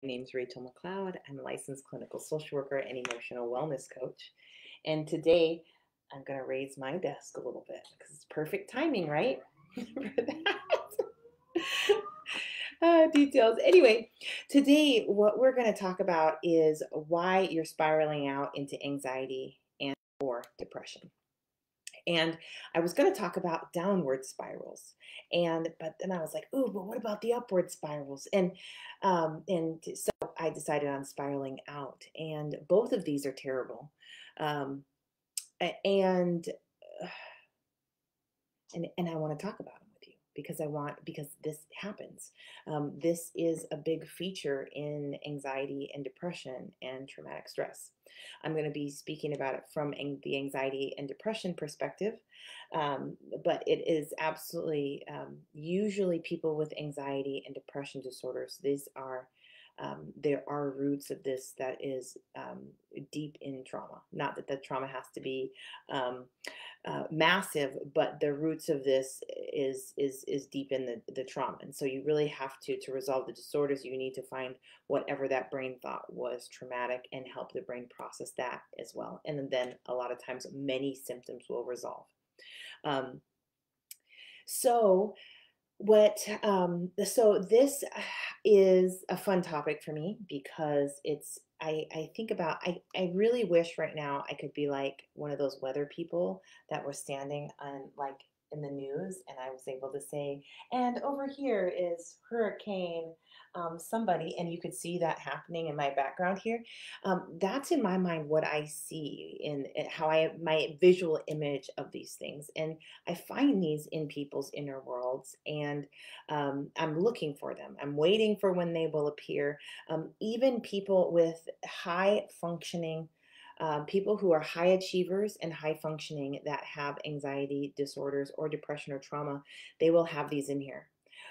My name's Rachel McLeod. I'm a licensed clinical social worker and emotional wellness coach. And today I'm going to raise my desk a little bit because it's perfect timing, right? For that. Details. Anyway, today what we're going to talk about is why you're spiraling out into anxiety and or depression. And I was going to talk about downward spirals, but then I was like, "Ooh, but what about the upward spirals?" And so I decided on spiraling out, and both of these are terrible. Um, and and I want to talk about them with you because this happens. This is a big feature in anxiety and depression and traumatic stress. I'm going to be speaking about it from the anxiety and depression perspective, but it is absolutely usually people with anxiety and depression disorders. These are there are roots of this that is deep in trauma. Not that the trauma has to be um, massive, but the roots of this is deep in the trauma. And so you really have to resolve the disorders. You need to find whatever that brain thought was traumatic and help the brain process that as well. And then a lot of times, many symptoms will resolve. Um, so so this is a fun topic for me because I think about I really wish right now I could be like one of those weather people that were standing on like in the news and I was able to say, and over here is hurricane somebody, and you could see that happening in my background here. That's in my mind what I see in how I my visual image of these things. And I find these in people's inner worlds, and I'm looking for them. I'm waiting for when they will appear. Even people with high functioning, people who are high achievers and high functioning that have anxiety disorders or depression or trauma, they will have these in here.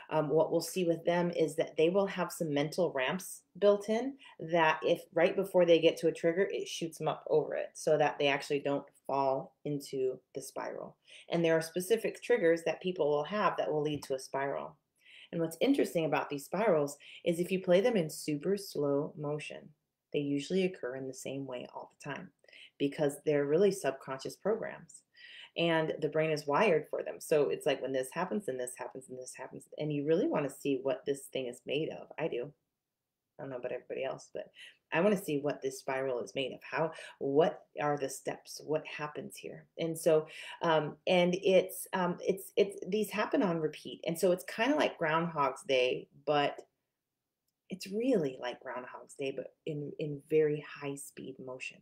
What we'll see with them is that they will have some mental ramps built in that if right before they get to a trigger, it shoots them up over it so that they actually don't fall into the spiral. And there are specific triggers that people will have that will lead to a spiral. And what's interesting about these spirals is if you play them in super slow motion, they usually occur in the same way all the time because they're really subconscious programs and the brain is wired for them. So it's like when this happens and this happens and this happens, and you really want to see what this thing is made of. I do. I don't know about everybody else, but I want to see what this spiral is made of. What are the steps? What happens here? And so, and it's these happen on repeat. And so it's kind of like Groundhog's Day, but it's really like Groundhog's Day, but in very high speed motion,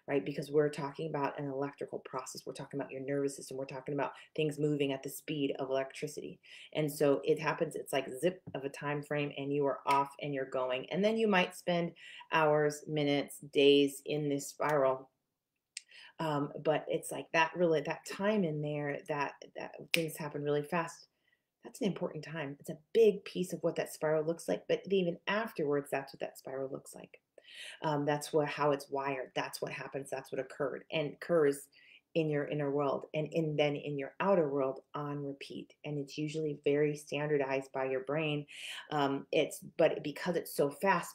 right? Because we're talking about an electrical process. We're talking about your nervous system. We're talking about things moving at the speed of electricity. And so it happens, it's like zip of a time frame, and you are off and you're going. And then you might spend hours, minutes, days in this spiral. But it's like that really, that time in there that things happen really fast. That's an important time. It's a big piece of what that spiral looks like, but even afterwards, that's what that spiral looks like. That's how it's wired. That's what happens. That's what occurred and occurs in your inner world and then in your outer world on repeat. And it's usually very standardized by your brain. But because it's so fast,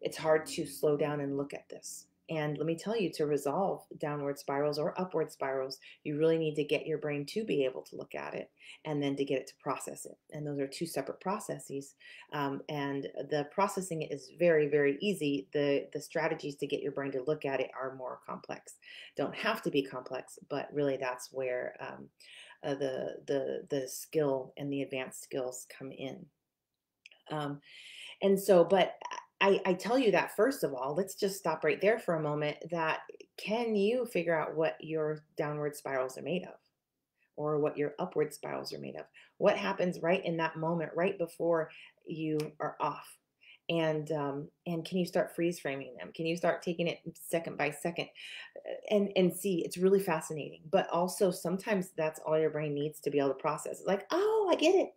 it's hard to slow down and look at this. And let me tell you, to resolve downward spirals or upward spirals, you really need to get your brain to be able to look at it and then to get it to process it. And those are two separate processes. And the processing is very, very easy. The strategies to get your brain to look at it are more complex. Don't have to be complex, but really that's where the skill and the advanced skills come in. And so, but I tell you that first of all, let's just stop right there for a moment. That can you figure out what your downward spirals are made of? Or what your upward spirals are made of. What happens right in that moment, right before you are off? And can you start freeze framing them? Can you start taking it second by second, and see? It's really fascinating. But also sometimes that's all your brain needs to be able to process. It's like, oh, I get it,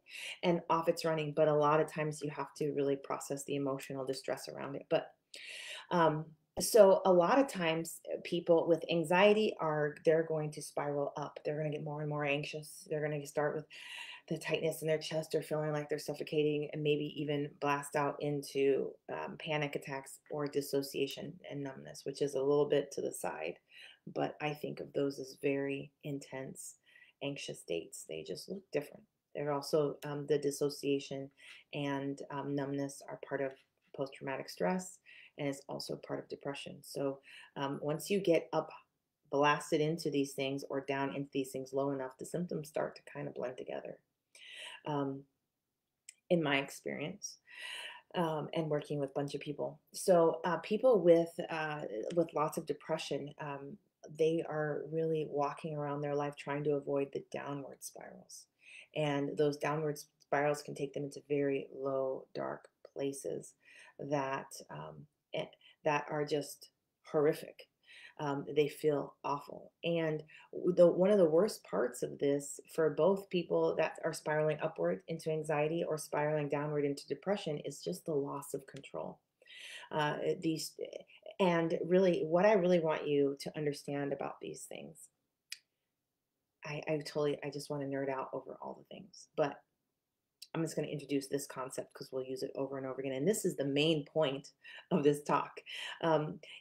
and off it's running. But a lot of times you have to really process the emotional distress around it. But um, so a lot of times people with anxiety they're going to spiral up. They're going to get more and more anxious. They're going to start with the tightness in their chest or feeling like they're suffocating, and maybe even blast out into panic attacks or dissociation and numbness, which is a little bit to the side. But I think of those as very intense, anxious states. They just look different. They're also the dissociation and numbness are part of post traumatic stress, and it's also part of depression. So once you get up blasted into these things or down into these things low enough, the symptoms start to kind of blend together. Um, in my experience, and working with a bunch of people. So people with lots of depression, they are really walking around their life trying to avoid the downward spirals, and those downward spirals can take them into very low, dark places that eh, that are just horrific. They feel awful, and the one of the worst parts of this for both people that are spiraling upward into anxiety or spiraling downward into depression is just the loss of control. These and really, what I really want you to understand about these things, I just want to nerd out over all the things, but I'm just going to introduce this concept because we'll use it over and over again. And this is the main point of this talk,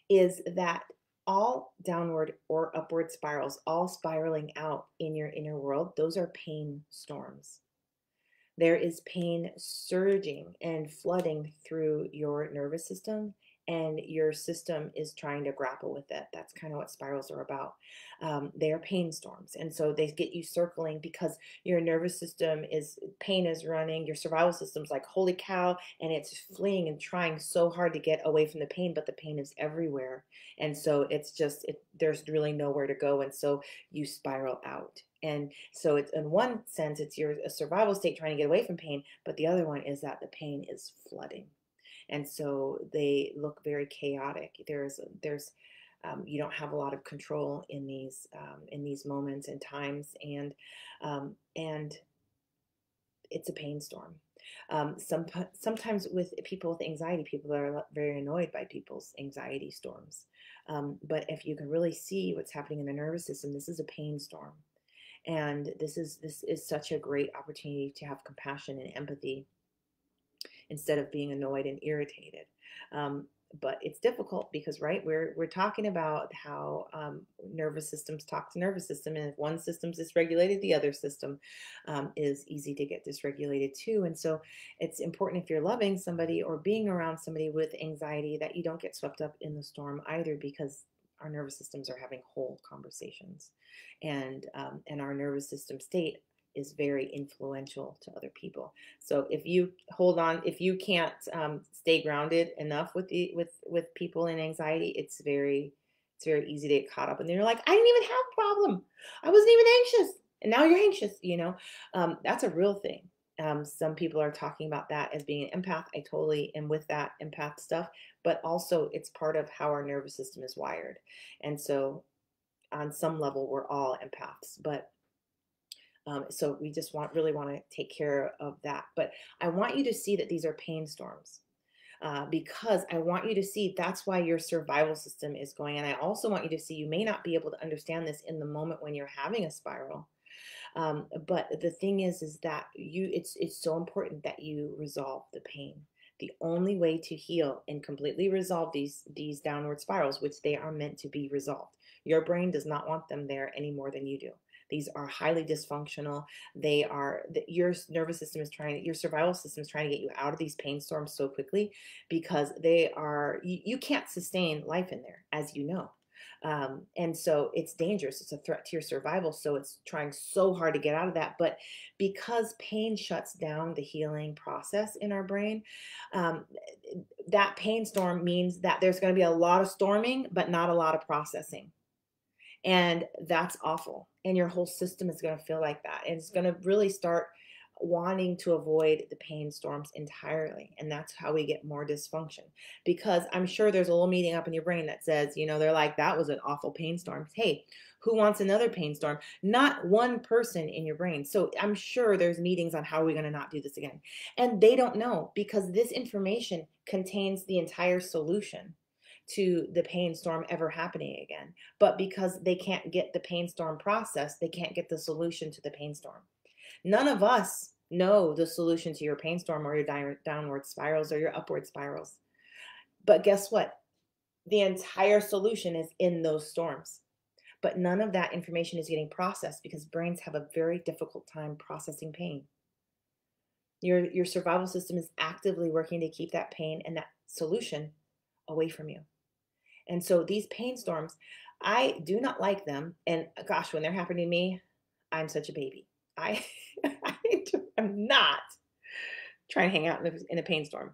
is that all downward or upward spirals, all spiraling out in your inner world, those are pain storms. There is pain surging and flooding through your nervous system, and your system is trying to grapple with it. That's kind of what spirals are about. They are pain storms. And so they get you circling because your nervous system is, pain is running, your survival system's like, holy cow, and it's fleeing and trying so hard to get away from the pain, but the pain is everywhere. And so it's just, there's really nowhere to go. And so you spiral out. And so it's, in one sense, it's your a survival state trying to get away from pain, but the other one is that the pain is flooding. And so they look very chaotic. There's you don't have a lot of control in these moments and times, and it's a pain storm. Sometimes with people with anxiety, people are very annoyed by people's anxiety storms. But if you can really see what's happening in the nervous system, this is a pain storm. And this is such a great opportunity to have compassion and empathy instead of being annoyed and irritated. But it's difficult because, right, we're talking about how nervous systems talk to nervous system, and if one system's dysregulated, the other system is easy to get dysregulated too. And so it's important, if you're loving somebody or being around somebody with anxiety, that you don't get swept up in the storm either, because our nervous systems are having whole conversations, and our nervous system state is very influential to other people. So if you hold on, if you can't stay grounded enough with with people in anxiety, it's very easy to get caught up. And then you're like, I didn't even have a problem. I wasn't even anxious, and now you're anxious. That's a real thing. Some people are talking about that as being an empath. I totally am with that empath stuff, but also it's part of how our nervous system is wired. And so on some level, we're all empaths, but so we just really want to take care of that. But I want you to see that these are pain storms, because I want you to see that's why your survival system is going. And I also want you to see you may not be able to understand this in the moment when you're having a spiral. But the thing is that it's so important that you resolve the pain. The only way to heal and completely resolve these downward spirals, which they are meant to be resolved. Your brain does not want them there any more than you do. These are highly dysfunctional. Your nervous system is your survival system is trying to get you out of these pain storms so quickly, because you can't sustain life in there, as you know. And so it's dangerous. It's a threat to your survival. So it's trying so hard to get out of that. But because pain shuts down the healing process in our brain, um, that pain storm means that there's going to be a lot of storming, but not a lot of processing. And that's awful. And your whole system is going to feel like that. And it's going to really start wanting to avoid the pain storms entirely. And that's how we get more dysfunction. Because I'm sure there's a little meeting up in your brain that says, they're like, that was an awful pain storm. Hey, who wants another pain storm? Not one person in your brain. So I'm sure there's meetings on how are we going to not do this again. And they don't know, because this information contains the entire solution to the pain storm ever happening again. But because they can't get the pain storm process, they can't get the solution to the pain storm. None of us know the solution to your pain storm or your downward spirals or your upward spirals. But guess what? The entire solution is in those storms. But none of that information is getting processed because brains have a very difficult time processing pain. Your survival system is actively working to keep that pain and that solution away from you. And so these pain storms, I do not like them. And gosh, when they're happening to me, I'm such a baby. I, I'm not trying to hang out in a pain storm.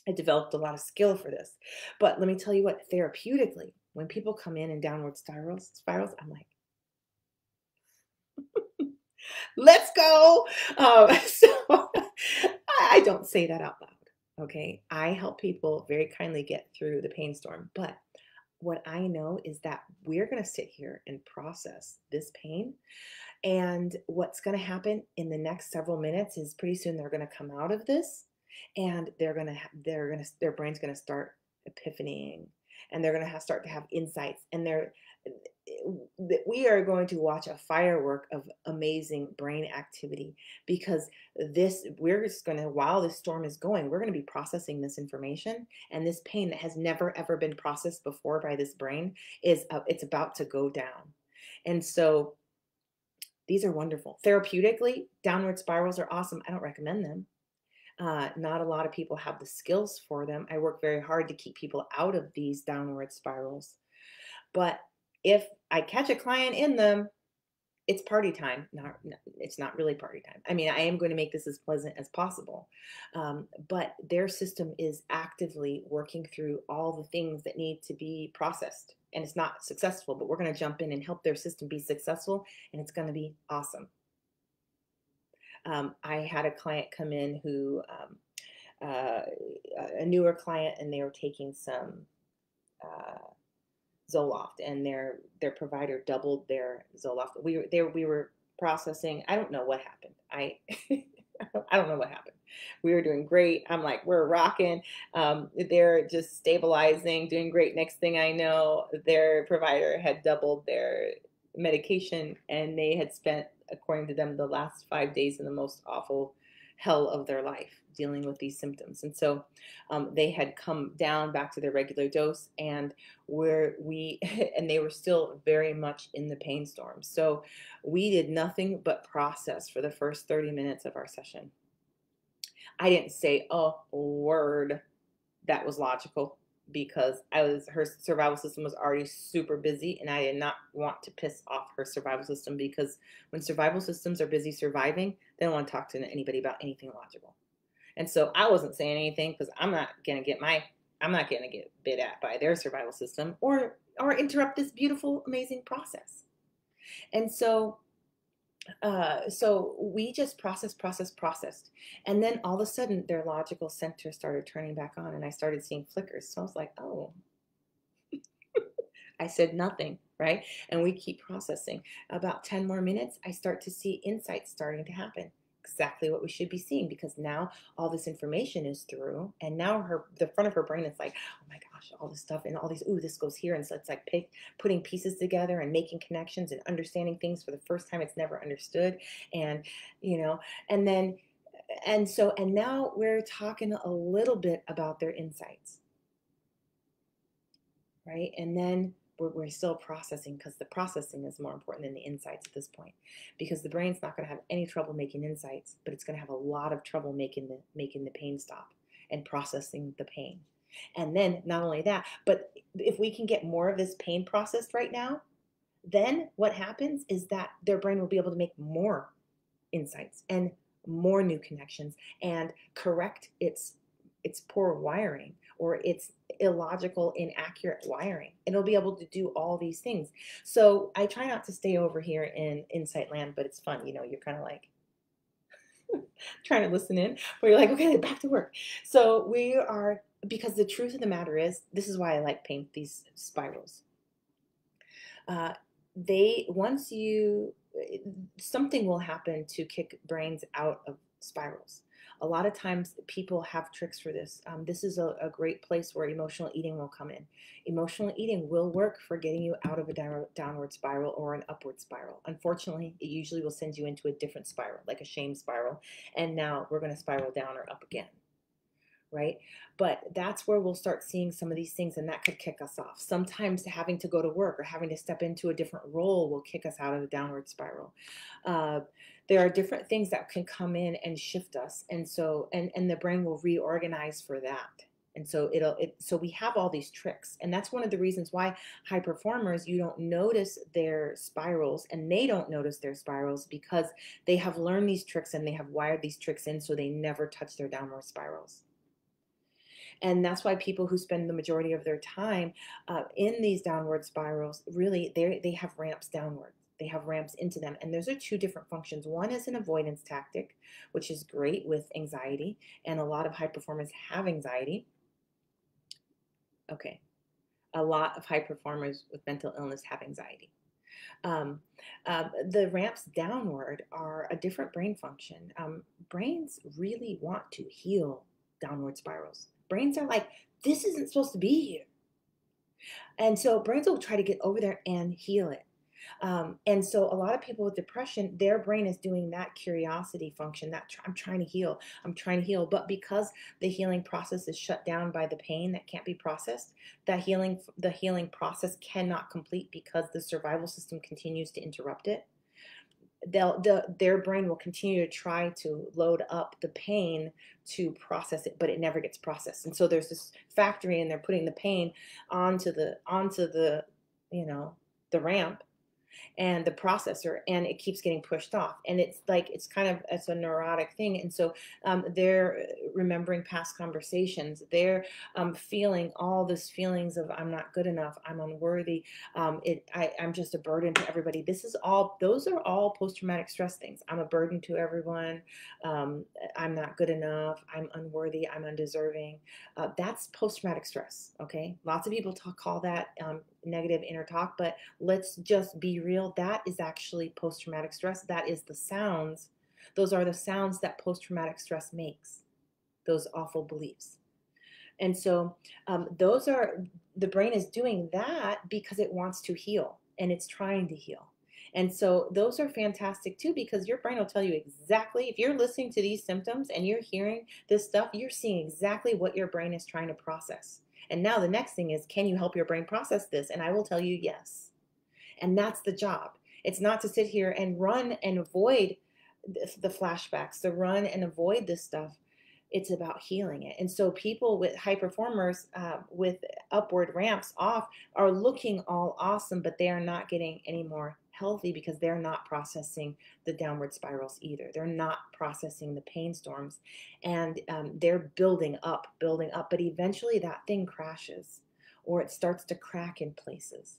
I developed a lot of skill for this. But let me tell you what, therapeutically, when people come in downward spirals, I'm like, let's go. So I don't say that out loud. Okay. I help people very kindly get through the pain storm. But what I know is that we're going to sit here and process this pain. And what's going to happen in the next several minutes is pretty soon they're going to come out of this and their brain's going to start epiphanying and they're going to start to have insights and we are going to watch a firework of amazing brain activity because we're just going to, while this storm is going, we're going to be processing this information, and this pain that has never ever been processed before by this brain it's about to go down. And so these are wonderful. Therapeutically, downward spirals are awesome. I don't recommend them. Not a lot of people have the skills for them. I work very hard to keep people out of these downward spirals. But if I catch a client in them, it's party time. It's not really party time. I mean, I am going to make this as pleasant as possible. But their system is actively working through all the things that need to be processed. And it's not successful, but we're going to jump in and help their system be successful. And it's going to be awesome. I had a client come in who, a newer client, and they were taking some Zoloft, and their provider doubled their Zoloft. We were processing. I don't know what happened. I don't know what happened. We were doing great. I'm like, we're rocking. They're just stabilizing, doing great. Next thing I know, their provider had doubled their medication, and they had spent, according to them, the last 5 days in the most awful hell of their life dealing with these symptoms. And so they had come down back to their regular dose, and and they were still very much in the pain storm. So we did nothing but process for the first 30 minutes of our session. I didn't say a word that was logical because her survival system was already super busy, and I did not want to piss off her survival system, because when survival systems are busy surviving, they don't want to talk to anybody about anything logical. And so I wasn't saying anything because I'm not going to get bit at by their survival system or interrupt this beautiful, amazing process. And so we just processed. And then all of a sudden their logical center started turning back on, and I started seeing flickers. So I was like, oh, I said nothing, right? And we keep processing. About 10 more minutes, I start to see insights starting to happen. Exactly what we should be seeing, because now all this information is through, and now the front of her brain is like, oh my gosh, all this stuff and all these, ooh, this goes here. And so it's like putting pieces together and making connections and understanding things for the first time it's never understood. And and then and now we're talking a little bit about their insights, right? And then we're still processing, because the processing is more important than the insights at this point, because the brain's not going to have any trouble making insights, but it's going to have a lot of trouble making the pain stop and processing the pain. And then not only that, but if we can get more of this pain processed right now, then what happens is that their brain will be able to make more insights and more new connections and correct its poor wiring or its illogical, inaccurate wiring. It'll be able to do all these things. So I try not to stay over here in insight land, but it's fun. You're kind of like trying to listen in, but you're like, okay, back to work. So because the truth of the matter is, this is why I like paint these spirals. Something will happen to kick brains out of spirals. A lot of times people have tricks for this. This is a great place where emotional eating will come in. Emotional eating will work for getting you out of a downward spiral or an upward spiral. Unfortunately, it usually will send you into a different spiral, like a shame spiral. And now we're going to spiral down or up again, right? But that's where we'll start seeing some of these things, and that could kick us off. Sometimes having to go to work or having to step into a different role will kick us out of the downward spiral. Uh, there are different things that can come in and shift us, and so and the brain will reorganize for that. And so so we have all these tricks, and that's one of the reasons why high performers, you don't notice their spirals and they don't notice their spirals, because they have learned these tricks and they have wired these tricks in so they never touch their downward spirals. And that's why people who spend the majority of their time in these downward spirals, really, they have ramps downward. They have ramps into them. And those are two different functions. One is an avoidance tactic, which is great with anxiety. And a lot of high performers have anxiety. Okay. A lot of high performers with mental illness have anxiety. Um, the ramps downward are a different brain function. Brains really want to heal downward spirals. Brains are like, this isn't supposed to be here. And so brains will try to get over there and heal it. And so a lot of people with depression, their brain is doing that curiosity function, that I'm trying to heal, I'm trying to heal. But because the healing process is shut down by the pain that can't be processed, the healing process cannot complete because the survival system continues to interrupt it. Their brain will continue to try to load up the pain to process it, but it never gets processed. And so there's this factory, and they're putting the pain onto the the ramp and the processor, and it keeps getting pushed off, and it's like it's a neurotic thing. And so they're remembering past conversations, they're feeling all this feelings of I'm not good enough, I'm unworthy, I'm just a burden to everybody. Those are all post-traumatic stress things. I'm a burden to everyone, I'm not good enough, I'm unworthy, I'm undeserving. That's post-traumatic stress. Okay, lots of people call that negative inner talk, but let's just be real. That is actually post-traumatic stress. That is the sounds. Those are the sounds that post-traumatic stress makes, those awful beliefs. And so the brain is doing that because it wants to heal, and it's trying to heal. And so those are fantastic too, because your brain will tell you exactly, if you're listening to these symptoms and you're hearing this stuff, you're seeing exactly what your brain is trying to process. And now the next thing is, can you help your brain process this? And I will tell you yes. And that's the job. It's not to sit here and run and avoid the flashbacks, to run and avoid this stuff. It's about healing it. And so people with high performers with upward ramps off are looking all awesome, but they are not getting any more healthy because they're not processing the downward spirals either. They're not processing the pain storms, and they're building up, but eventually that thing crashes, or it starts to crack in places.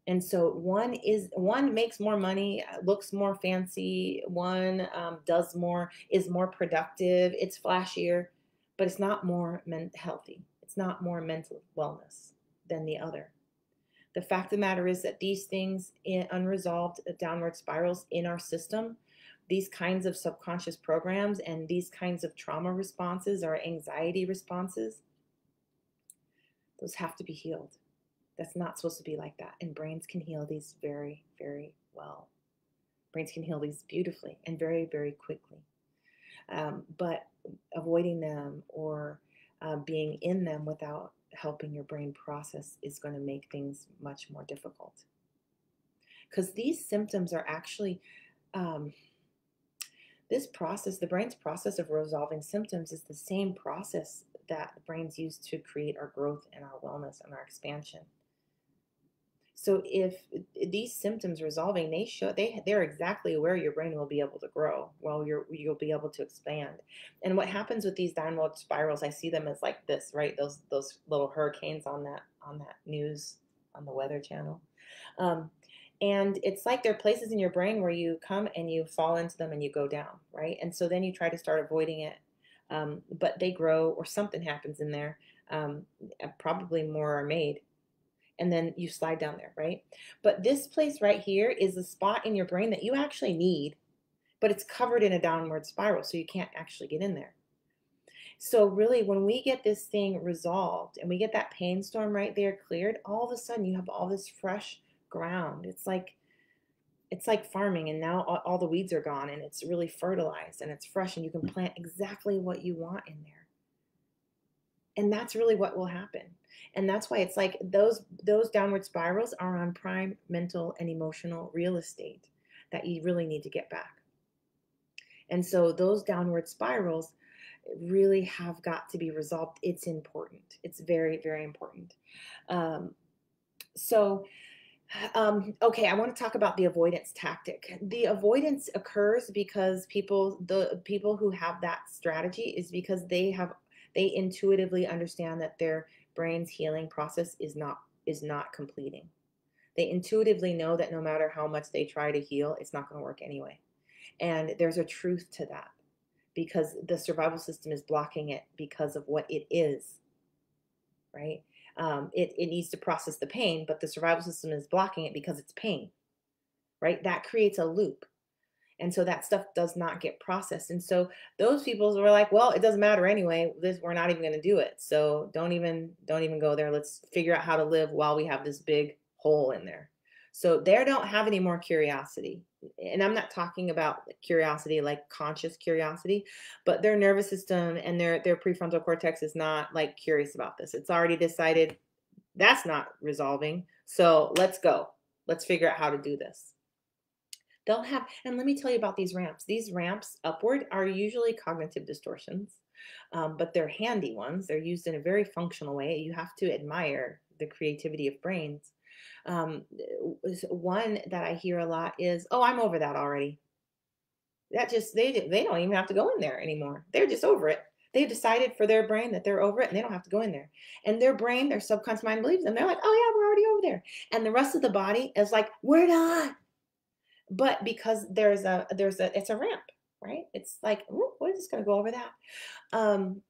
And so one makes more money, looks more fancy, one does more, is more productive, it's flashier, but it's not more healthy. It's not more mental wellness than the other. The fact of the matter is that these things, in unresolved downward spirals in our system, these kinds of subconscious programs and these kinds of trauma responses or anxiety responses, those have to be healed. That's not supposed to be like that. And brains can heal these very, very well. Brains can heal these beautifully and very, very quickly. But avoiding them or being in them without helping your brain process is going to make things much more difficult. Because these symptoms are actually, this process, the brain's process of resolving symptoms, is the same process that the brains use to create our growth and our wellness and our expansion. So if these symptoms resolving, they're exactly where your brain will be able to grow, well, you'll be able to expand. And what happens with these downward spirals, I see them as like this, right? Those little hurricanes on that news on the Weather Channel. And it's like there are places in your brain where you come and you fall into them and you go down, right? And so then you try to start avoiding it, but they grow or something happens in there. Probably more are made. And then you slide down there, right? But this place right here is a spot in your brain that you actually need, but it's covered in a downward spiral, so you can't actually get in there. So really, when we get this thing resolved and we get that pain storm right there cleared, all of a sudden you have all this fresh ground. It's like farming, and now all the weeds are gone, and it's really fertilized and it's fresh, and you can plant exactly what you want in there. And that's really what will happen. And that's why it's like those downward spirals are on prime mental and emotional real estate that you really need to get back. And so those downward spirals really have got to be resolved. It's important. It's very, very important. Um, so, okay, I want to talk about the avoidance tactic. The avoidance occurs because the people who have that strategy is because they intuitively understand that their brain's healing process is not completing. They intuitively know that no matter how much they try to heal, it's not going to work anyway. And there's a truth to that because the survival system is blocking it because of what it is, right? It needs to process the pain, but the survival system is blocking it because it's pain, right? That creates a loop. And so that stuff does not get processed. And so those people were like, well, it doesn't matter anyway. We're not even going to do it. So don't even go there. Let's figure out how to live while we have this big hole in there. So they don't have any more curiosity. And I'm not talking about curiosity like conscious curiosity, but their nervous system and their prefrontal cortex is not like curious about this. It's already decided that's not resolving. So let's go. Let's figure out how to do this. They'll have, and let me tell you about these ramps. These ramps upward are usually cognitive distortions, but they're handy ones. They're used in a very functional way. You have to admire the creativity of brains. One that I hear a lot is, "Oh, I'm over that already." That just they don't even have to go in there anymore. They're just over it. They've decided for their brain that they're over it, and they don't have to go in there. And their brain, their subconscious mind believes them. They're like, "Oh yeah, we're already over there." And the rest of the body is like, "We're not." But because it's a ramp, right? It's like, "Ooh, we're just going to go over that." Um,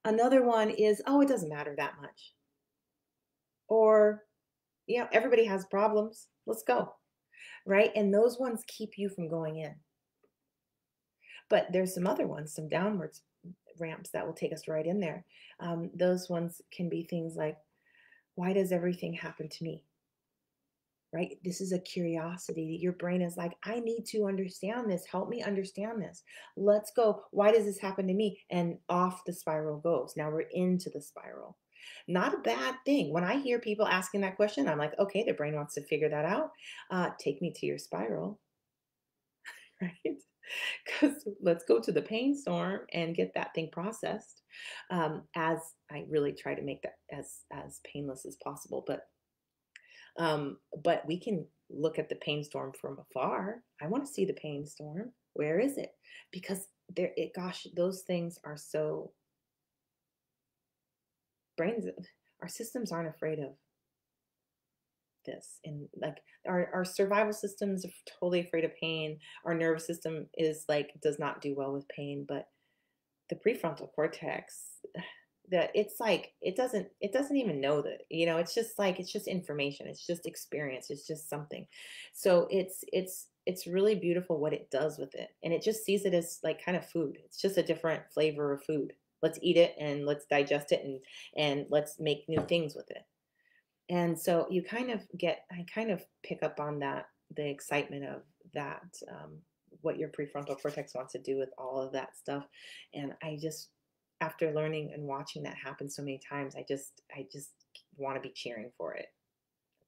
Another one is, "Oh, it doesn't matter that much," or everybody has problems. Let's go, right? And those ones keep you from going in. But there's some other ones, some downwards ramps that will take us right in there. Those ones can be things like, "Why does everything happen to me?" Right? This is a curiosity. Your brain is like, "I need to understand this. Help me understand this. Let's go. Why does this happen to me?" And off the spiral goes. Now we're into the spiral. Not a bad thing. When I hear people asking that question, I'm like, okay, the brain wants to figure that out. Take me to your spiral, right? Because let's go to the pain storm and get that thing processed. As I really try to make that as painless as possible, but we can look at the pain storm from afar. I want to see the pain storm. Where is it? Because gosh, those things are so brains. Our systems aren't afraid of this, and like our survival systems are totally afraid of pain. Our nervous system is like does not do well with pain, but the prefrontal cortex, that it's like it doesn't even know that, it's just like it's just information, it's just experience, it's just something. So it's really beautiful what it does with it, and it just sees it as like kind of food. It's just a different flavor of food. Let's eat it and let's digest it, and let's make new things with it. And so I kind of pick up on that, the excitement of that, what your prefrontal cortex wants to do with all of that stuff. And after learning and watching that happen so many times, I just want to be cheering for it.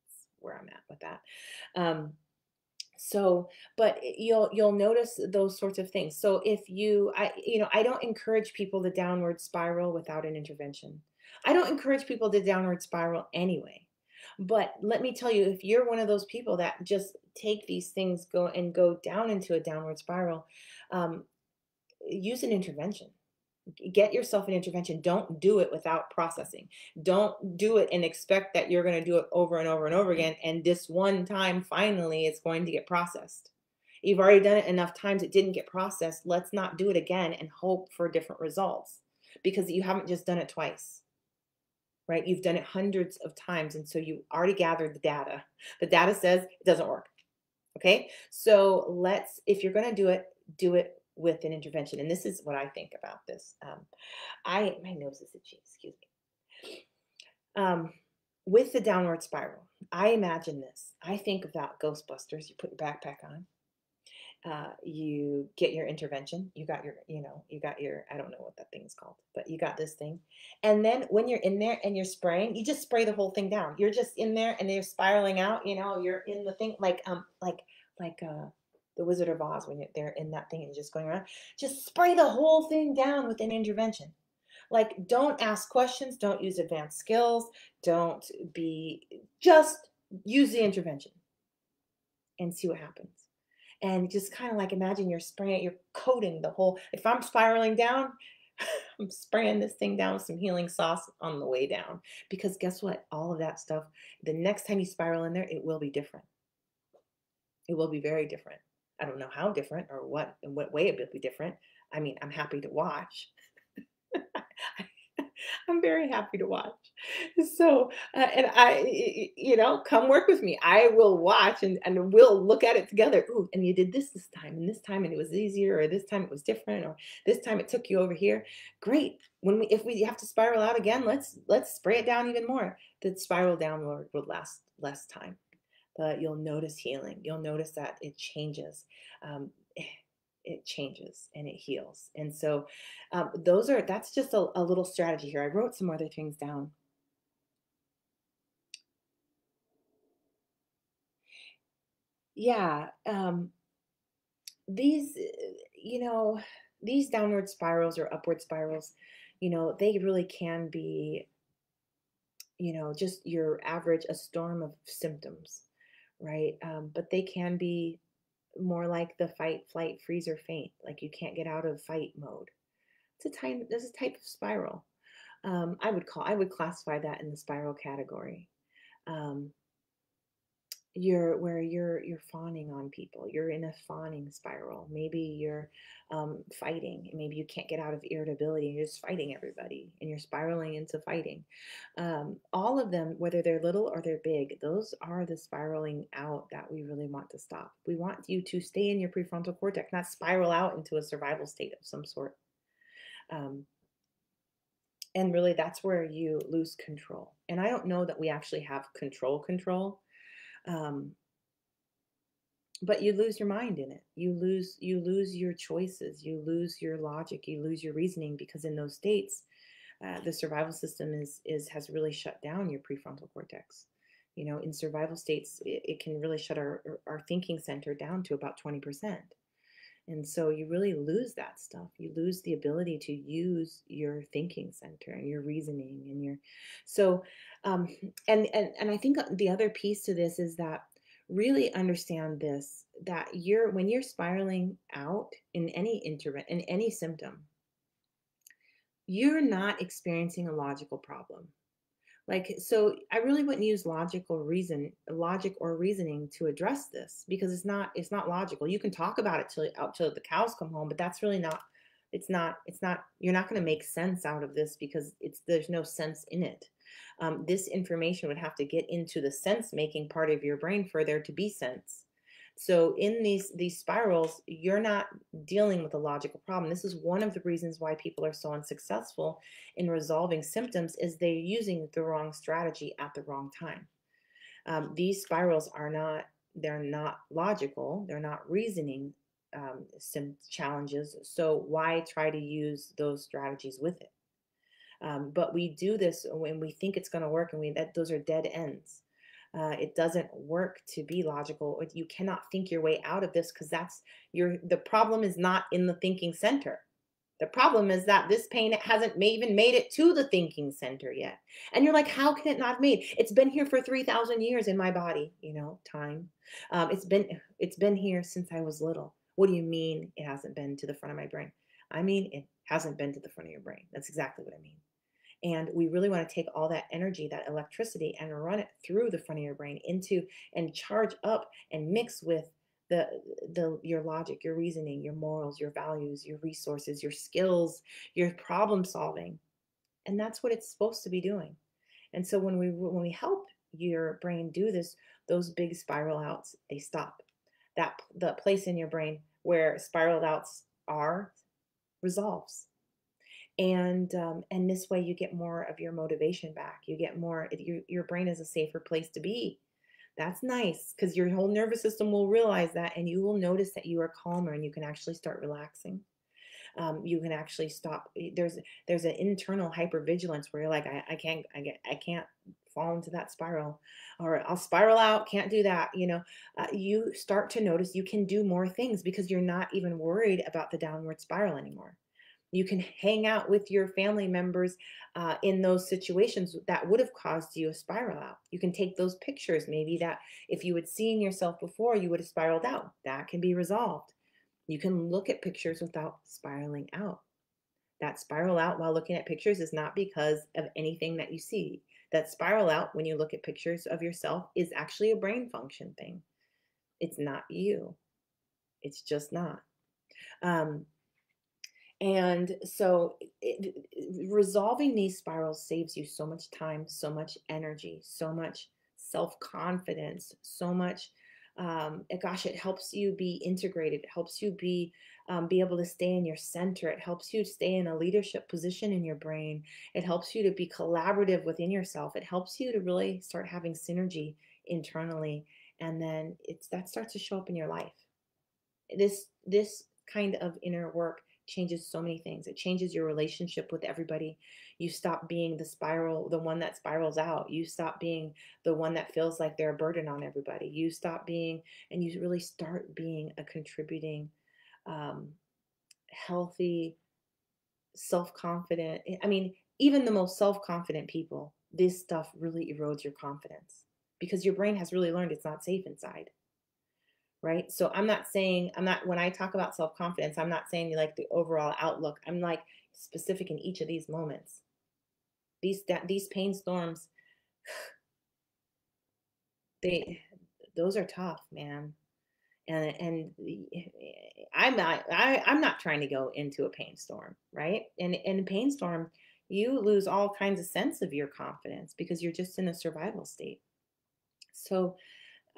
That's where I'm at with that. Um, so, but you'll notice those sorts of things. So if I don't encourage people to downward spiral without an intervention. I don't encourage people to downward spiral anyway. But let me tell you, if you're one of those people that just take these things, go down into a downward spiral, um, use an intervention. Get yourself an intervention. Don't do it without processing. Don't do it and expect that you're going to do it over and over and over again. And this one time, finally, it's going to get processed. You've already done it enough times. It didn't get processed. Let's not do it again and hope for different results, because you haven't just done it twice, right? You've done it hundreds of times. And so you already gathered the data. The data says it doesn't work. Okay. So if you're going to do it with an intervention. And this is what I think about this. I my nose is itchy. Excuse me. Um, with the downward spiral, I imagine this. I think about Ghostbusters. You put your backpack on, you get your intervention, you got your, you got your, I don't know what that thing is called, but you got this thing. And then when you're in there and you're spraying, you just spray the whole thing down. You're just in there and they're spiraling out, you're in the thing, like the Wizard of Oz, when they're in that thing and just going around. Just spray the whole thing down with an intervention. Like, don't ask questions, don't use advanced skills, don't be, just use the intervention and see what happens. And just kind of like imagine you're spraying, you're coating the whole, if I'm spiraling down, I'm spraying this thing down with some healing sauce on the way down. Because guess what? All of that stuff, the next time you spiral in there, it will be different. It will be very different. I don't know how different or what, in what way it will be different. I mean, I'm happy to watch. I'm very happy to watch. So, and come work with me. I will watch and we'll look at it together. Ooh, and you did this time and this time, and it was easier, or this time it was different, or this time it took you over here. Great. If we have to spiral out again, let's spray it down even more. The spiral downward will last less time, but you'll notice healing. You'll notice that it changes. Um, it changes and it heals. And so that's just a little strategy here. I wrote some other things down. Yeah. These, these downward spirals or upward spirals, they really can be, just your average, a storm of symptoms, right? But they can be more like the fight, flight, freeze, or faint. Like you can't get out of fight mode. This is a type of spiral. I would classify that in the spiral category. Um, you're fawning on people. You're in a fawning spiral. Maybe you're fighting. Maybe you can't get out of irritability. You're just fighting everybody, and you're spiraling into fighting. All of them, whether they're little or they're big, those are the spiraling out that we really want to stop. We want you to stay in your prefrontal cortex, not spiral out into a survival state of some sort. Um, and really, that's where you lose control. And I don't know that we actually have control. Um, but you lose your mind in it. You lose your choices. You lose your logic. You lose your reasoning, because in those states, the survival system has really shut down your prefrontal cortex. In survival states, it can really shut our thinking center down to about 20%. And so you really lose that stuff. You lose the ability to use your thinking center and your reasoning and your, so, um, and I think the other piece to this is that really understand this, that when you're spiraling out in in any symptom, you're not experiencing a logical problem. Like, so I really wouldn't use logic or reasoning to address this, because it's not logical. You can talk about it till the cows come home, but that's really not, it's not, you're not going to make sense out of this, because there's no sense in it. This information would have to get into the sense making part of your brain for there to be sense. So in these spirals, you're not dealing with a logical problem. This is one of the reasons why people are so unsuccessful in resolving symptoms, is they're using the wrong strategy at the wrong time. These spirals they're not logical. They're not reasoning challenges. So why try to use those strategies with it? But we do this when we think it's going to work, and those are dead ends. It doesn't work to be logical. You cannot think your way out of this, because the problem is not in the thinking center. The problem is that this pain hasn't even made it to the thinking center yet. And you're like, how can it not have made? It's been here for 3,000 years in my body, time. It's been here since I was little. What do you mean it hasn't been to the front of my brain? I mean, it hasn't been to the front of your brain. That's exactly what I mean. And we really want to take all that energy, that electricity, and run it through the front of your brain and charge up and mix with your logic, your reasoning, your morals, your values, your resources, your skills, your problem solving. And that's what it's supposed to be doing. And so when we help your brain do this, those big spiral outs, they stop. The place in your brain where spiraled outs are resolves. And this way you get more of your motivation back. You get more, your brain is a safer place to be. That's nice because your whole nervous system will realize that, and you will notice that you are calmer and you can actually start relaxing. You can actually stop. There's an internal hypervigilance where you're like, I can't fall into that spiral, or I'll spiral out. Can't do that. You start to notice you can do more things because you're not even worried about the downward spiral anymore. You can hang out with your family members in those situations that would have caused you a spiral out. You can take those pictures, maybe that if you had seen yourself before, you would have spiraled out. That can be resolved. You can look at pictures without spiraling out. That spiral out while looking at pictures is not because of anything that you see. That spiral out when you look at pictures of yourself is actually a brain function thing. It's not you. It's just not. And so resolving these spirals saves you so much time, so much energy, so much self-confidence, so much, gosh, it helps you be integrated. It helps you be able to stay in your center. It helps you stay in a leadership position in your brain. It helps you to be collaborative within yourself. It helps you to really start having synergy internally. And then that starts to show up in your life. This kind of inner work changes so many things. It changes your relationship with everybody. You stop being the one that spirals out. You stop being the one that feels like they're a burden on everybody. You stop being, and you really start being a contributing, healthy, self-confident. I mean, even the most self-confident people, this stuff really erodes your confidence because your brain has really learned it's not safe inside. Right? So when I talk about self-confidence, I'm not saying like the overall outlook. I'm like specific in each of these moments. These pain storms, those are tough, man. And I'm not trying to go into a pain storm, right? And in a pain storm, you lose all kinds of sense of your confidence because you're just in a survival state. So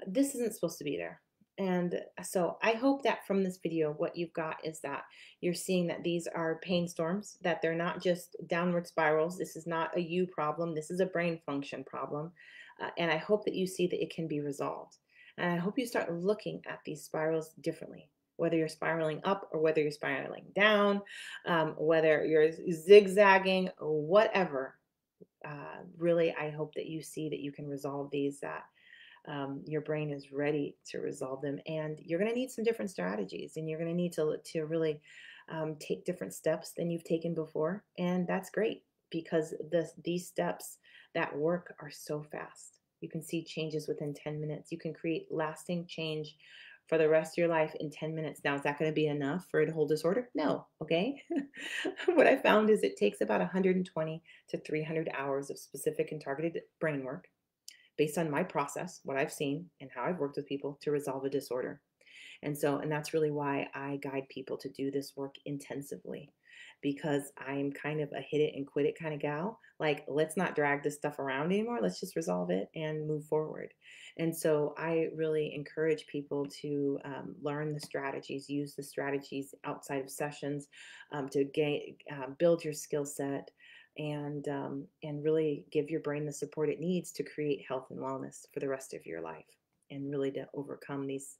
this isn't supposed to be there. And so I hope that from this video, what you've got is that you're seeing that these are pain storms, that they're not just downward spirals. This is not a you problem. This is a brain function problem. And I hope that you see that it can be resolved. And I hope you start looking at these spirals differently, whether you're spiraling up or whether you're spiraling down, whether you're zigzagging, or whatever. Really, I hope that you see that you can resolve these, that your brain is ready to resolve them, and you're going to need some different strategies, and you're going to need to really take different steps than you've taken before. And that's great because these steps that work are so fast. You can see changes within 10 minutes. You can create lasting change for the rest of your life in 10 minutes. Now, is that going to be enough for a whole disorder? No. Okay. What I found is it takes about 120 to 300 hours of specific and targeted brain work based on my process, what I've seen, and how I've worked with people to resolve a disorder. And that's really why I guide people to do this work intensively, because I'm kind of a hit it and quit it kind of gal. Like, let's not drag this stuff around anymore. Let's just resolve it and move forward. And so I really encourage people to learn the strategies, use the strategies outside of sessions to build your skill set, and really give your brain the support it needs to create health and wellness for the rest of your life, and really to overcome these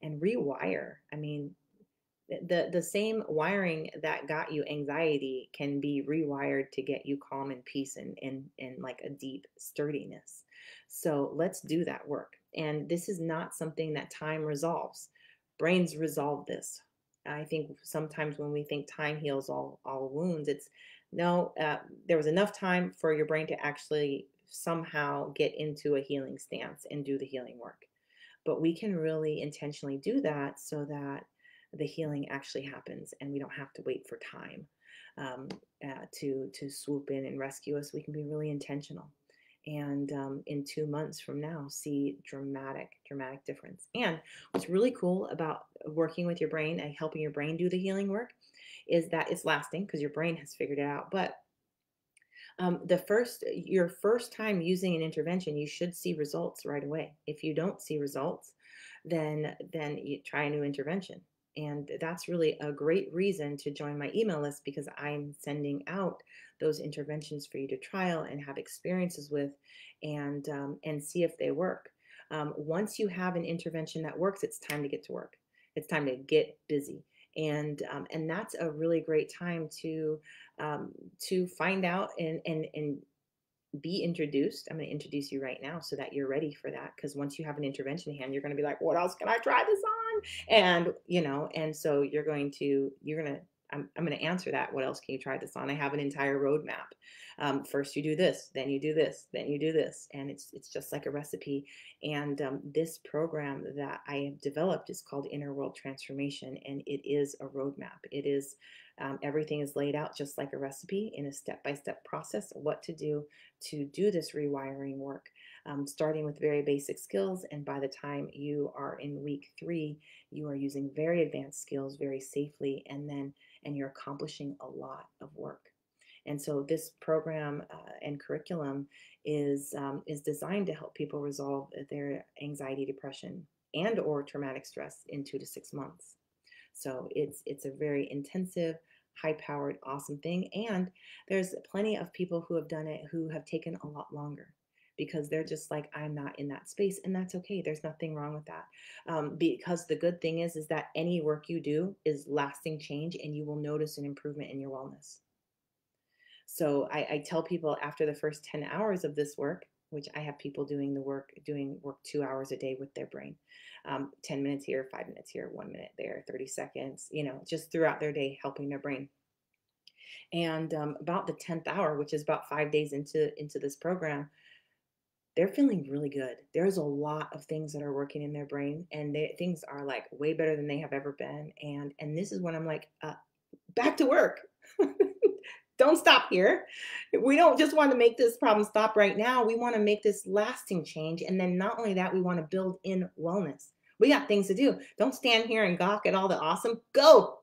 and rewire. I mean, the same wiring that got you anxiety can be rewired to get you calm and peace, and like a deep sturdiness. So let's do that work. And this is not something that time resolves. Brains resolve this. I think sometimes when we think time heals all wounds, it's no, there was enough time for your brain to actually somehow get into a healing stance and do the healing work. But we can really intentionally do that so that the healing actually happens, and we don't have to wait for time to swoop in and rescue us. We can be really intentional, and in 2 months from now, see dramatic difference. And what's really cool about working with your brain and helping your brain do the healing work is that it's lasting because your brain has figured it out. But your first time using an intervention, you should see results right away. If you don't see results, then you try a new intervention. And that's really a great reason to join my email list because I'm sending out those interventions for you to trial and have experiences with, and see if they work. Once you have an intervention that works, it's time to get to work. It's time to get busy, and that's a really great time to find out and be introduced. I'm going to introduce you right now so that you're ready for that. Because once you have an intervention in hand, you're going to be like, what else can I try this on? And so I'm going to answer that. What else can you try this on? I have an entire roadmap. First you do this, then you do this, then you do this. And it's just like a recipe. And this program that I have developed is called Inner World Transformation. And it is a roadmap. Everything is laid out just like a recipe in a step-by-step process of what to do this rewiring work, starting with very basic skills. And by the time you are in week 3, you are using very advanced skills very safely, and you're accomplishing a lot of work. And so this program and curriculum is designed to help people resolve their anxiety, depression, and or traumatic stress in 2 to 6 months. So it's a very intensive, high-powered, awesome thing. And there's plenty of people who have done it who have taken a lot longer because they're just like, I'm not in that space, and that's okay. There's nothing wrong with that, because the good thing is that any work you do is lasting change, and you will notice an improvement in your wellness. So I tell people after the first 10 hours of this work, which I have people doing work 2 hours a day with their brain, 10 minutes here, 5 minutes here, 1 minute there, 30 seconds, just throughout their day, helping their brain. And about the 10th hour, which is about 5 days into this program, they're feeling really good. There's a lot of things that are working in their brain, and things are like way better than they have ever been. And this is when I'm like, back to work. Don't stop here. We don't just want to make this problem stop right now. We want to make this lasting change. And then not only that, we want to build in wellness. We got things to do. Don't stand here and gawk at all the awesome. Go.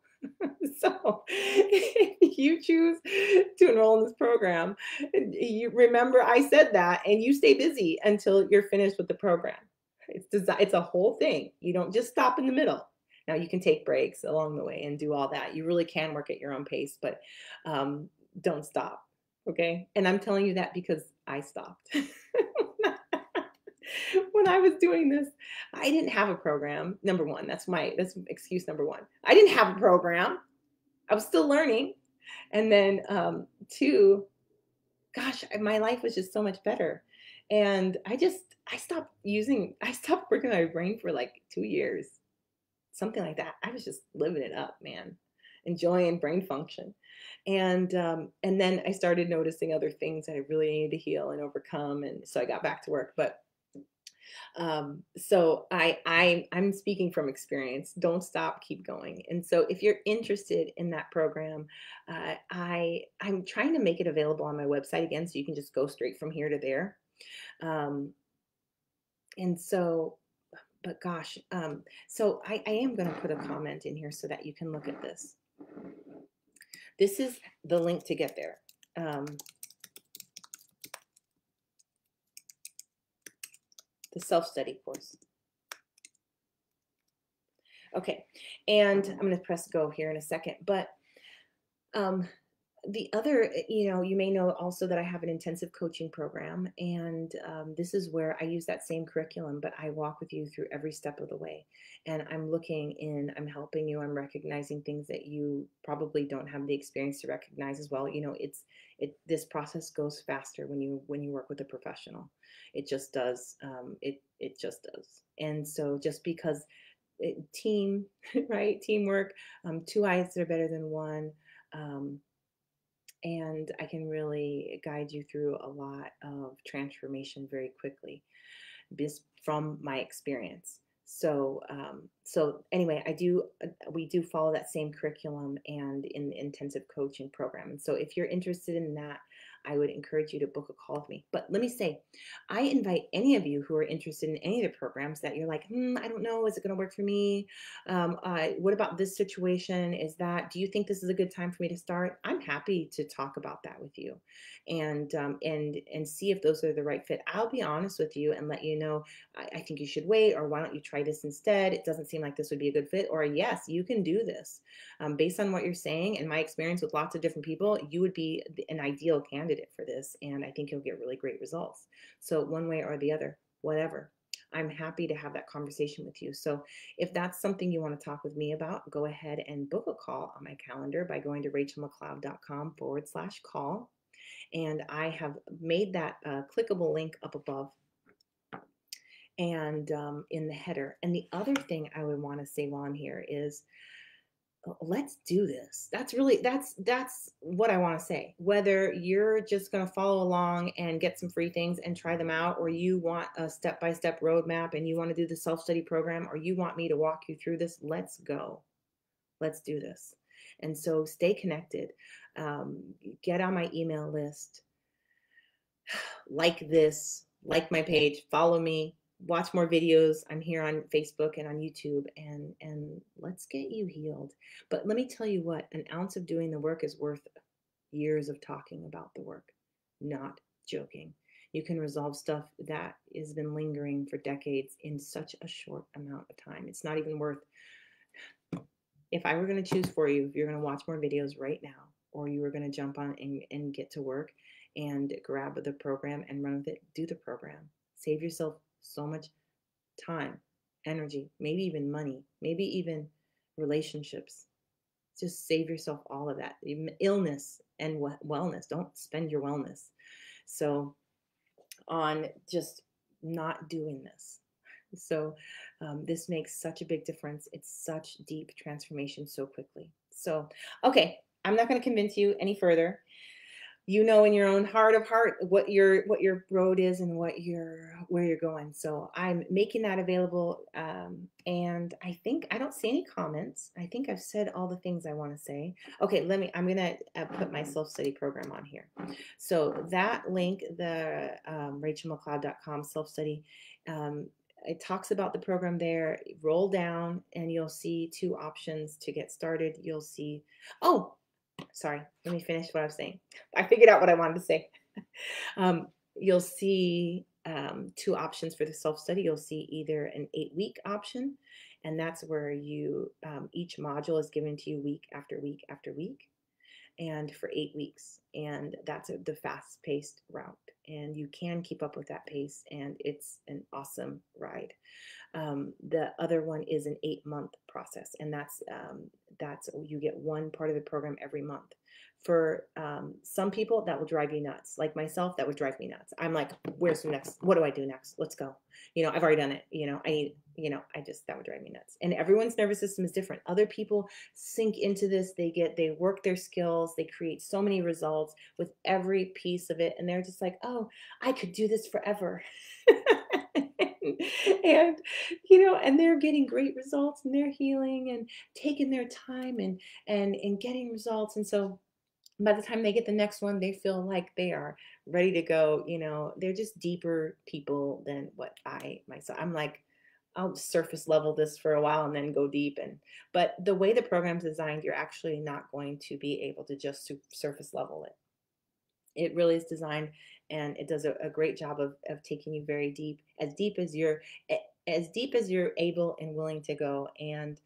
So if you choose to enroll in this program, you remember I said that, and you stay busy until you're finished with the program. It's a whole thing. You don't just stop in the middle. Now you can take breaks along the way and do all that. You really can work at your own pace, but don't stop. Okay. And I'm telling you that because I stopped. When I was doing this, I didn't have a program. Number one, that's excuse number one. I didn't have a program. I was still learning. And then gosh, my life was just so much better. And I stopped working on my brain for like 2 years, something like that. I was just living it up, man, enjoying brain function. And then I started noticing other things that I really needed to heal and overcome. And so I got back to work. But so I'm speaking from experience. Don't stop, keep going. And so if you're interested in that program, I'm trying to make it available on my website again, so you can just go straight from here to there. Um, and so, but gosh, so I am going to put a comment in here so that you can look at this. This is the link to get there. The self-study course. Okay, and I'm going to press go here in a second, but the other, you may know also that I have an intensive coaching program, and this is where I use that same curriculum, but I walk with you through every step of the way. And I'm helping you, I'm recognizing things that you probably don't have the experience to recognize as well. This process goes faster when you work with a professional. It just does. It just does. And so just because team, right? Teamwork, two eyes are better than one. And I can really guide you through a lot of transformation very quickly, just from my experience. So anyway, we do follow that same curriculum and in the intensive coaching program. And so if you're interested in that, I would encourage you to book a call with me. But let me say, I invite any of you who are interested in any of the programs that you're like, I don't know, is it going to work for me? What about this situation? Do you think this is a good time for me to start? I'm happy to talk about that with you, and see if those are the right fit. I'll be honest with you and let you know, I think you should wait, or why don't you try this instead? It doesn't seem like this would be a good fit, or yes, you can do this. Based on what you're saying and my experience with lots of different people, you would be an ideal candidate for this, and I think you'll get really great results. So one way or the other, whatever. I'm happy to have that conversation with you. So if that's something you want to talk with me about, go ahead and book a call on my calendar by going to rachelmcleod.com/call. And I have made that clickable link up above and in the header. And the other thing I would want to say while I'm here is, let's do this. That's what I want to say. Whether you're just going to follow along and get some free things and try them out, or you want a step-by-step roadmap and you want to do the self-study program, or you want me to walk you through this, let's go. Let's do this. And so stay connected. Get on my email list. Like this, like my page, follow me, watch more videos. I'm here on Facebook and on YouTube, and let's get you healed. But let me tell you what, an ounce of doing the work is worth years of talking about the work. Not joking. You can resolve stuff that has been lingering for decades in such a short amount of time. It's not even worth, if I were going to choose for you, if you're going to watch more videos right now, or you were going to jump on and get to work and grab the program and run with it, do the program. Save yourself so much time, energy, maybe even money, maybe even relationships. Just save yourself all of that. Illness and wellness. Don't spend your wellness on just not doing this. So this makes such a big difference. It's such deep transformation so quickly. So, okay, I'm not going to convince you any further. You know in your own heart of heart what your road is and where you're going. So I'm making that available, and I don't see any comments. I think I've said all the things I want to say. Okay, I'm gonna put my self-study program on here. So that link, the rachelmcleod.com self-study, it talks about the program there. Roll down and you'll see two options to get started. You'll see, oh, sorry, let me finish what I was saying. I figured out what I wanted to say. You'll see two options for the self-study. You'll see either an 8-week option, and that's where each module is given to you week after week after week, and for 8 weeks. And that's the fast-paced route. And you can keep up with that pace, and it's an awesome ride. The other one is an 8-month process, and that's you get one part of the program every month. For some people, that will drive you nuts. Like myself, that would drive me nuts. I'm like, where's the next? What do I do next? Let's go. I've already done it. That would drive me nuts. And everyone's nervous system is different. Other people sink into this. They work their skills. They create so many results with every piece of it. And they're just like, oh, I could do this forever. and and they're getting great results, and they're healing and taking their time and getting results. And so by the time they get the next one, they feel like they are ready to go. They're just deeper people than what myself. I'm like, I'll surface level this for a while and then go deep. But the way the program's designed, you're actually not going to be able to just surface level it. It really is designed, and it does a great job of taking you very deep, as deep as you're able and willing to go, and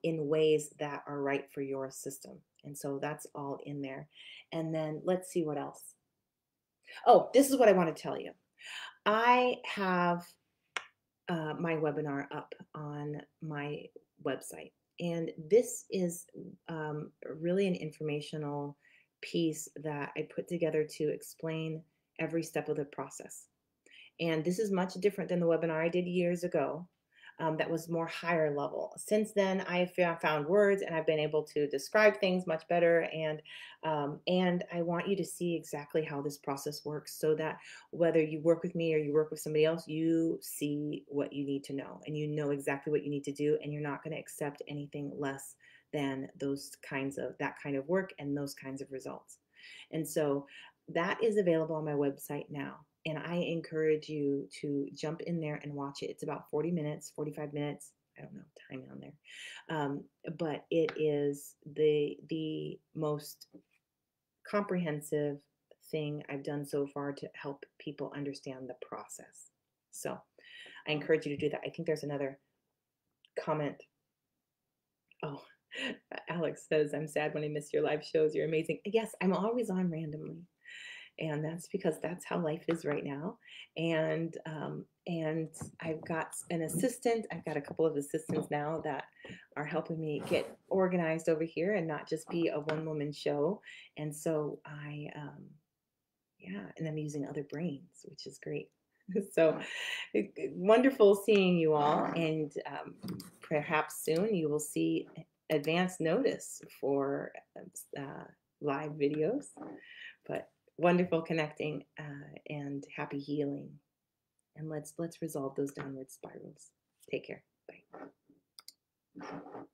in ways that are right for your system. And so that's all in there. And then let's see what else. Oh, this is what I want to tell you. I have my webinar up on my website, and this is really an informational piece that I put together to explain every step of the process. And this is much different than the webinar I did years ago. That was more higher level. Since then, I have found words, and I've been able to describe things much better. And I want you to see exactly how this process works, so that whether you work with me or you work with somebody else, you see what you need to know, and you know exactly what you need to do, and you're not going to accept anything less than that kind of work and those kinds of results. And so that is available on my website now. And I encourage you to jump in there and watch it. It's about 40 minutes, 45 minutes. I don't know time on there. But it is the most comprehensive thing I've done so far to help people understand the process. So I encourage you to do that. I think there's another comment. Oh, Alex says, I'm sad when I miss your live shows. You're amazing. Yes, I'm always on randomly. And that's because that's how life is right now. And I've got an assistant. I've got a couple of assistants now that are helping me get organized over here and not just be a one woman show. And so yeah, and I'm using other brains, which is great. So wonderful seeing you all, and perhaps soon you will see advance notice for live videos. But wonderful connecting and happy healing. And let's resolve those downward spirals. Take care. Bye.